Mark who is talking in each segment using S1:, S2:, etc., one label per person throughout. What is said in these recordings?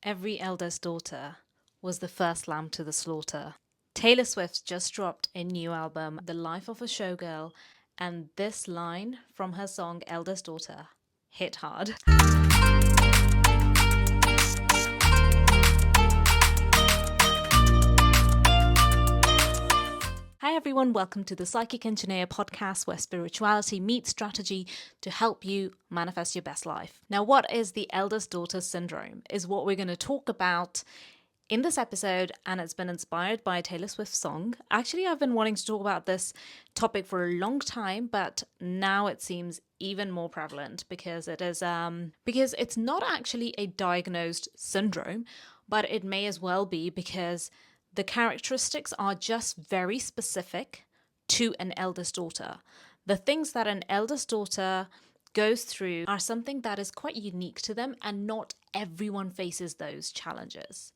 S1: Every eldest daughter was the first lamb to the slaughter. Taylor Swift just dropped a new album, The Life of a Showgirl, and this line from her song Eldest Daughter hit hard. Hi everyone, welcome to the Psychic Engineer podcast where spirituality meets strategy to help you manifest your best life. Now, what is the Eldest Daughter Syndrome is what we're going to talk about in this episode, and it's been inspired by Taylor Swift's song. Actually, I've been wanting to talk about this topic for a long time, but now it seems even more prevalent because it's not actually a diagnosed syndrome, but it may as well be because the characteristics are just very specific to an eldest daughter. The things that an eldest daughter goes through are something that is quite unique to them, and not everyone faces those challenges.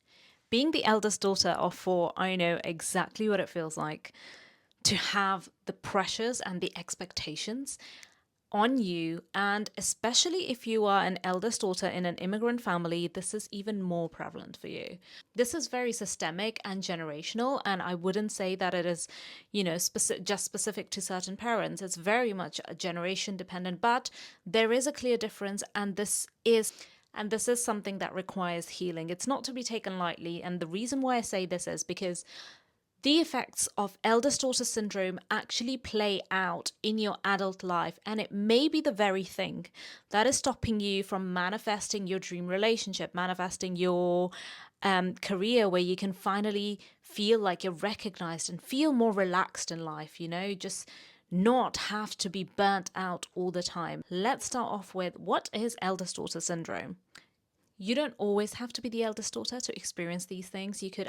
S1: Being the eldest daughter of four, I know exactly what it feels like to have the pressures and the expectations on you, and especially if you are an eldest daughter in an immigrant family, this is even more prevalent for you. This is very systemic and generational, and I wouldn't say that it is, just specific to certain parents. It's very much a generation dependent, but there is a clear difference, and this is something that requires healing. It's not to be taken lightly, and the reason why I say this is because the effects of eldest daughter syndrome actually play out in your adult life, and it may be the very thing that is stopping you from manifesting your dream relationship, manifesting your career where you can finally feel like you're recognized and feel more relaxed in life, just not have to be burnt out all the time. Let's start off with, what is eldest daughter syndrome? You don't always have to be the eldest daughter to experience these things. You could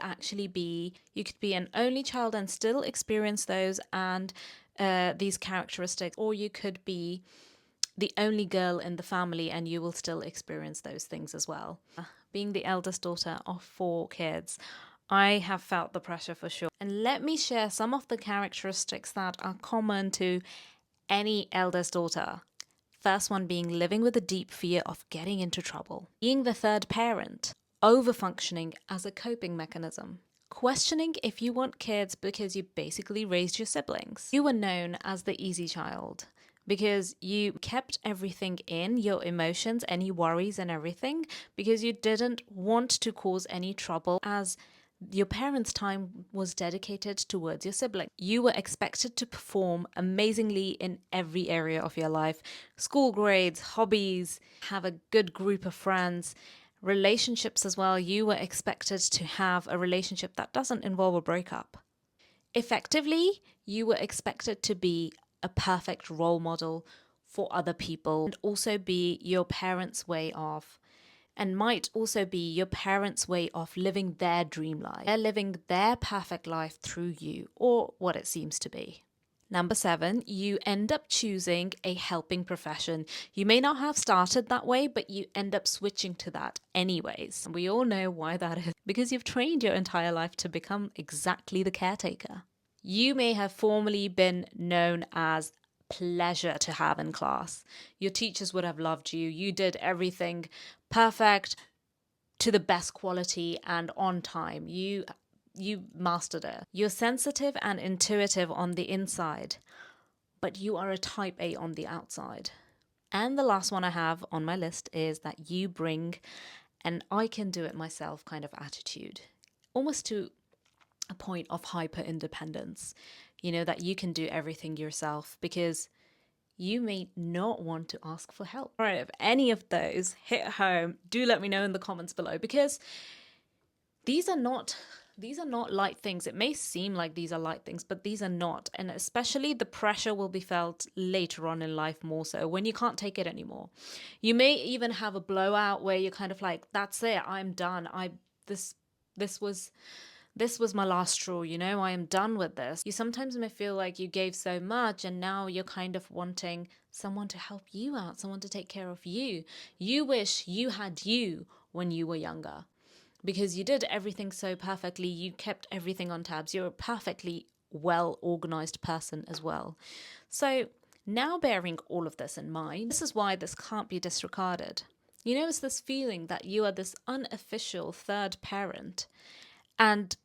S1: be an only child and still experience those and these characteristics, or you could be the only girl in the family and you will still experience those things as well. Being the eldest daughter of four kids, I have felt the pressure for sure. And let me share some of the characteristics that are common to any eldest daughter. First one being living with a deep fear of getting into trouble. Being the third parent. Over-functioning as a coping mechanism. Questioning if you want kids because you basically raised your siblings. You were known as the easy child because you kept everything in, your emotions, any worries and everything, because you didn't want to cause any trouble as your parents' time was dedicated towards your sibling. You were expected to perform amazingly in every area of your life. School grades, hobbies, have a good group of friends, relationships as well. You were expected to have a relationship that doesn't involve a breakup. Effectively, you were expected to be a perfect role model for other people and also be your parents' way of and might also be your parents' way of living their dream life. They're living their perfect life through you, or what it seems to be. Number 7, you end up choosing a helping profession. You may not have started that way, but you end up switching to that anyways. And we all know why that is, because you've trained your entire life to become exactly the caretaker. You may have formerly been known as pleasure to have in class. Your teachers would have loved you. You did everything perfect, to the best quality and on time. You mastered it. You're sensitive and intuitive on the inside, but you are a type A on the outside. And the last one I have on my list is that you bring an I can do it myself kind of attitude, almost to a point of hyper independence, that you can do everything yourself because you may not want to ask for help. All right, if any of those hit home, do let me know in the comments below, because these are not light things. It may seem like these are light things, but these are not. And especially the pressure will be felt later on in life more so when you can't take it anymore. You may even have a blowout where you're kind of like, that's it, I'm done. This was my last straw, I am done with this. You sometimes may feel like you gave so much and now you're kind of wanting someone to help you out, someone to take care of you. You wish you had you when you were younger because you did everything so perfectly. You kept everything on tabs. You're a perfectly well-organized person as well. So now bearing all of this in mind, this is why this can't be disregarded. You know, it's this feeling that you are this unofficial third parent and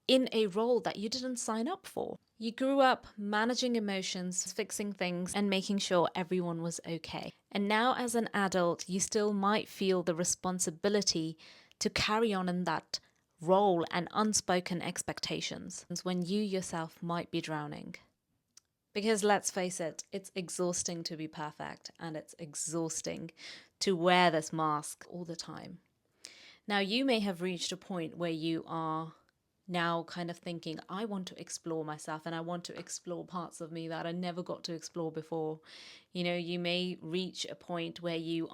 S1: in a role that you didn't sign up for. You grew up managing emotions, fixing things, and making sure everyone was okay. And now, as an adult, you still might feel the responsibility to carry on in that role and unspoken expectations when you yourself might be drowning. Because let's face it, it's exhausting to be perfect and it's exhausting to wear this mask all the time. Now, you may have reached a point where you are now kind of thinking, I want to explore myself and I want to explore parts of me that I never got to explore before. You know, you may reach a point where you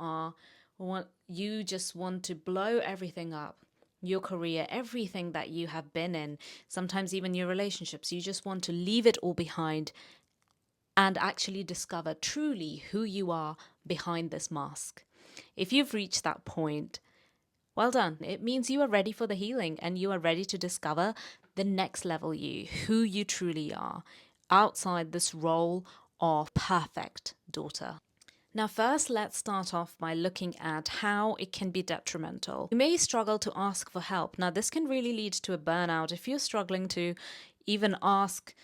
S1: just want to blow everything up. Your career, everything that you have been in, sometimes even your relationships, you just want to leave it all behind and actually discover truly who you are behind this mask. If you've reached that point, well done. It means you are ready for the healing and you are ready to discover the next level you, who you truly are, outside this role of perfect daughter. Now, first, let's start off by looking at how it can be detrimental. You may struggle to ask for help. Now, this can really lead to a burnout if you're struggling to even ask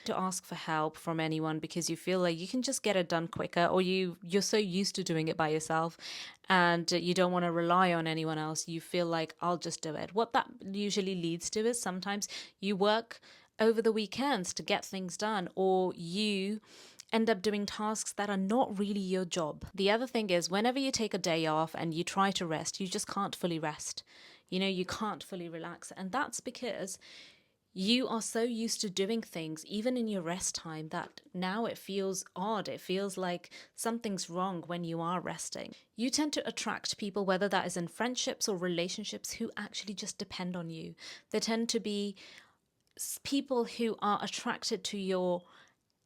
S1: for help from anyone because you feel like you can just get it done quicker, or you're so used to doing it by yourself and you don't want to rely on anyone else. You feel like, I'll just do it. What that usually leads to is sometimes you work over the weekends to get things done, or you end up doing tasks that are not really your job. The other thing is, whenever you take a day off and you try to rest, you just can't fully rest. You know, you can't fully relax. And that's because you are so used to doing things, even in your rest time, that now it feels odd. It feels like something's wrong when you are resting. You tend to attract people, whether that is in friendships or relationships, who actually just depend on you. They tend to be people who are attracted to your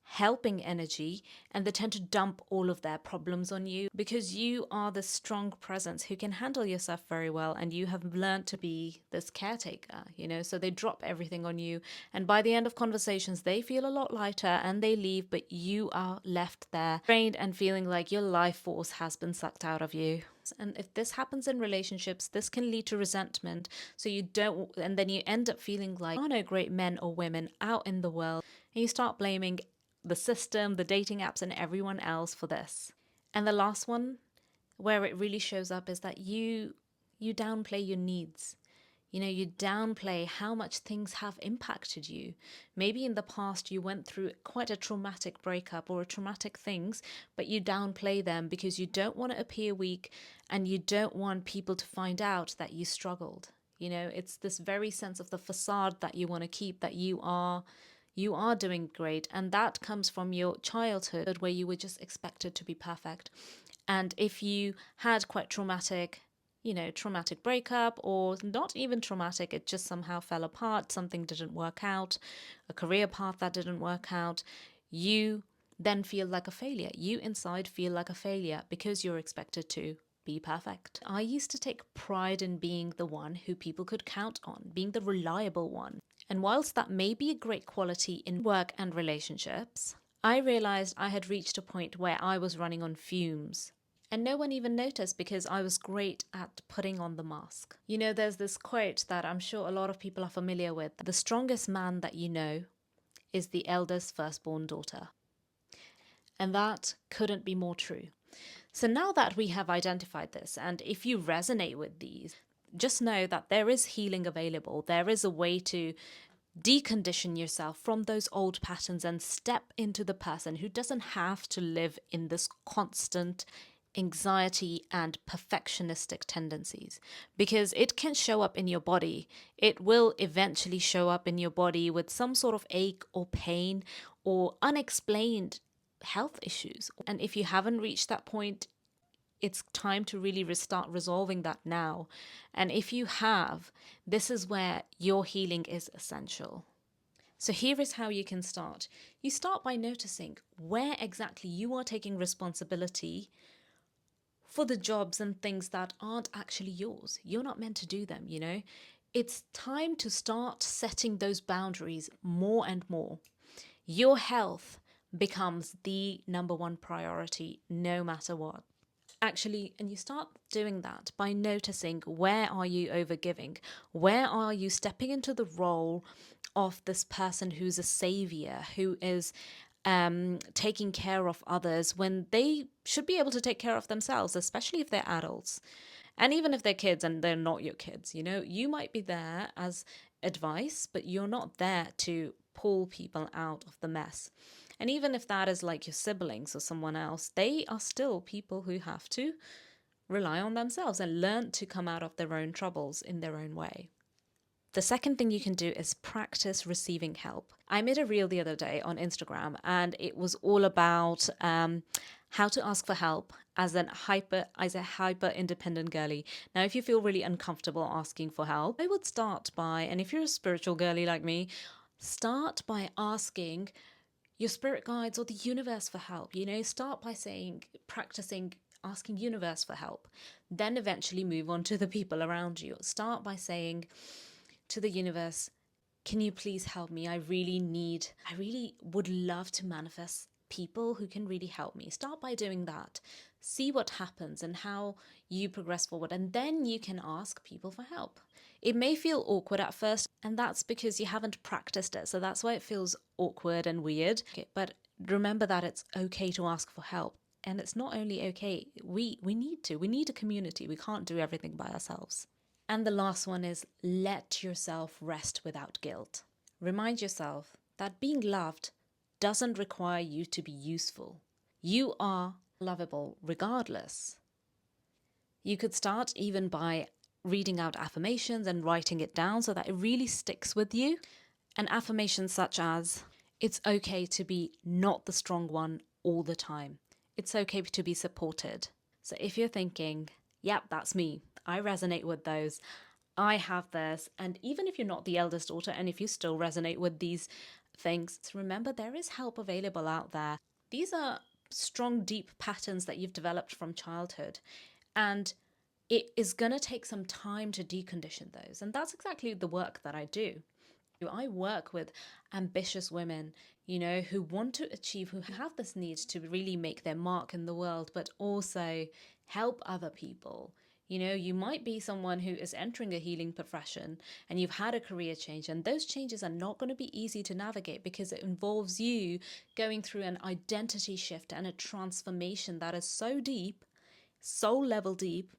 S1: helping energy, and they tend to dump all of their problems on you because you are the strong presence who can handle yourself very well, and you have learned to be this caretaker, you know. So they drop everything on you, and by the end of conversations they feel a lot lighter and they leave, but you are left there drained and feeling like your life force has been sucked out of you. And if this happens in relationships, this can lead to resentment. So you don't, and then you end up feeling like there are no great men or women out in the world, and you start blaming the system, the dating apps, and everyone else for this. And the last one, where it really shows up, is that you downplay your needs. You know, you downplay how much things have impacted you. Maybe in the past you went through quite a traumatic breakup or traumatic things, but you downplay them because you don't want to appear weak and you don't want people to find out that you struggled. You know, it's this very sense of the facade that you want to keep, that you are doing great, and that comes from your childhood where you were just expected to be perfect. And if you had quite traumatic breakup, or not even traumatic, it just somehow fell apart, something didn't work out, a career path that didn't work out, you then feel like a failure. You inside feel like a failure because you're expected to be perfect. I used to take pride in being the one who people could count on, being the reliable one. And whilst that may be a great quality in work and relationships, I realized I had reached a point where I was running on fumes. And no one even noticed because I was great at putting on the mask. You know, there's this quote that I'm sure a lot of people are familiar with. The strongest man that you know is the eldest firstborn daughter. And that couldn't be more true. So now that we have identified this, and if you resonate with these, just know that there is healing available. There is a way to decondition yourself from those old patterns and step into the person who doesn't have to live in this constant anxiety and perfectionistic tendencies, because it can show up in your body. It will eventually show up in your body with some sort of ache or pain or unexplained health issues. And if you haven't reached that point, it's time to really start resolving that now. And if you have, this is where your healing is essential. So here is how you can start. You start by noticing where exactly you are taking responsibility for the jobs and things that aren't actually yours. You're not meant to do them, you know? It's time to start setting those boundaries more and more. Your health becomes the number one priority no matter what. Actually, and you start doing that by noticing, where are you overgiving? Where are you stepping into the role of this person who's a savior, who is taking care of others when they should be able to take care of themselves, especially if they're adults. And even if they're kids and they're not your kids, you might be there as advice, but you're not there to pull people out of the mess. And even if that is like your siblings or someone else, they are still people who have to rely on themselves and learn to come out of their own troubles in their own way. The second thing you can do is practice receiving help. I made a reel the other day on Instagram, and it was all about how to ask for help as a hyper independent girly. Now, if you feel really uncomfortable asking for help, I would start by, and if you're a spiritual girly like me, start by asking your spirit guides or the universe for help. Start by practicing asking universe for help, then eventually move on to the people around you. Start by saying to the universe, can you please help me? I really would love to manifest people who can really help me. Start by doing that. See what happens and how you progress forward. And then you can ask people for help. It may feel awkward at first, and that's because you haven't practiced it. So that's why it feels awkward and weird. But remember that it's okay to ask for help. And it's not only okay, we need a community. We can't do everything by ourselves. And the last one is, let yourself rest without guilt. Remind yourself that being loved doesn't require you to be useful. You are lovable regardless. You could start even by reading out affirmations and writing it down so that it really sticks with you. And affirmations such as, it's okay to be not the strong one all the time. It's okay to be supported. So if you're thinking, yep, that's me, I resonate with those, I have this, and even if you're not the eldest daughter and if you still resonate with these things, remember there is help available out there. These are strong, deep patterns that you've developed from childhood, and it is going to take some time to decondition those. And that's exactly the work that I do. I work with ambitious women, who want to achieve, who have this need to really make their mark in the world, but also help other people. You might be someone who is entering a healing profession and you've had a career change, and those changes are not going to be easy to navigate because it involves you going through an identity shift and a transformation that is so deep, soul level deep,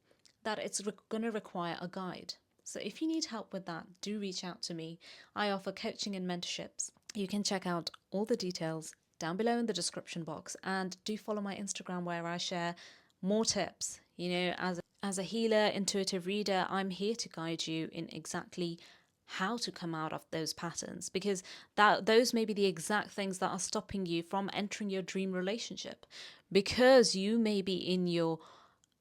S1: that it's going to require a guide. So if you need help with that, do reach out to me. I offer coaching and mentorships. You can check out all the details down below in the description box, and do follow my Instagram where I share more tips. As a healer, intuitive reader, I'm here to guide you in exactly how to come out of those patterns, because those may be the exact things that are stopping you from entering your dream relationship, because you may be in your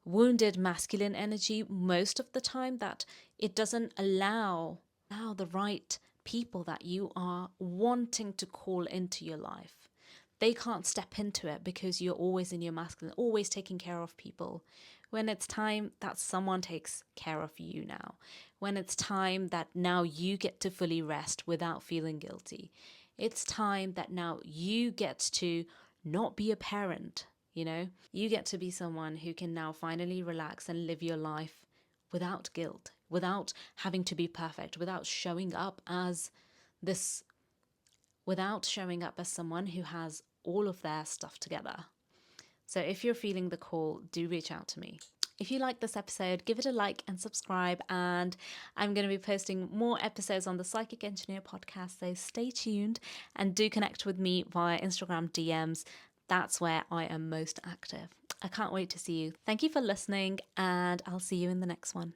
S1: wounded masculine energy most of the time, that it doesn't allow the right people that you are wanting to call into your life. They can't step into it because you're always in your masculine, always taking care of people. When it's time that someone takes care of you now, when it's time that now you get to fully rest without feeling guilty, it's time that now you get to not be a parent. You get to be someone who can now finally relax and live your life without guilt, without having to be perfect, without showing up as someone who has all of their stuff together. So if you're feeling the call, do reach out to me. If you like this episode, give it a like and subscribe, and I'm going to be posting more episodes on the Psychic Engineer podcast, so stay tuned and do connect with me via Instagram DMs. That's where I am most active. I can't wait to see you. Thank you for listening, and I'll see you in the next one.